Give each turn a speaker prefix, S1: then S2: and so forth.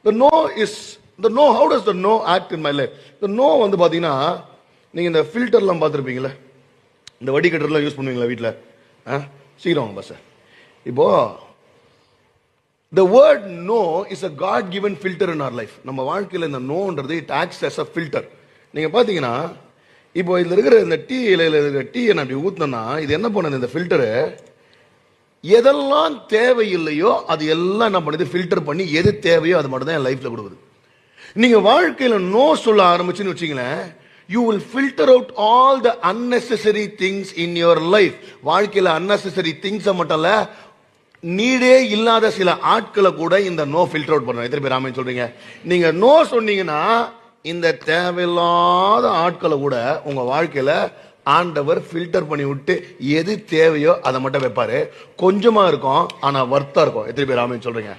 S1: The no is the no. How does the no act in my life? The no வந்து பாத்தீங்கன்னா நீங்க இந்த ஃபில்டர்லாம் பார்த்துருப்பீங்களா, இந்த வடிகட்டர்லாம் யூஸ் பண்ணுவீங்களா வீட்டில்? சீக்கிரம் பஸ். இப்போ the word no is a God given filter in our life. நம்ம வாழ்க்கையில் இந்த நோன்றது it acts as a filter. நீங்க பாத்தீங்கன்னா இப்போ இதுல இருக்கிற இந்த டீ இலையில இருக்கிற டீயை நான் அப்படி ஊத்தினா இது என்ன பண்ணுது, இந்த ஃபில்டரு எதெல்லாம் தேவையில்லையோ அது எல்லாம் என்ன பண்ணுது, ஃபில்டர் பண்ணி எது தேவையோ அது மட்டும் தான் என் லைஃப்ல கொடுக்குது. நீங்க வாழ்க்கையில நோ சொல்ல ஆரம்பிச்சுன்னு வச்சுங்களேன், you will filter out all the unnecessary things in your life. வாழ்க்கையில unnecessary things மட்டும் இல்ல, நீடே இல்லாத சில ஆட்களை கூட இந்த நோ ஃபில்டர் அவுட் பண்றோம். எத்தனை பேர் ஆமென் சொல்றீங்க? நீங்க நோ சொன்னீங்கன்னா இந்த தேவையில்லாத ஆட்களை கூட உங்க வாழ்க்கையில ஆண்டவர் ஃபில்டர் பண்ணி விட்டு எது தேவையோ அதை மட்டும் வைப்பாரு. கொஞ்சமா இருக்கும் ஆனா வர்த்தா இருக்கும். எத்தனை பேர் ஆமென் சொல்றீங்க?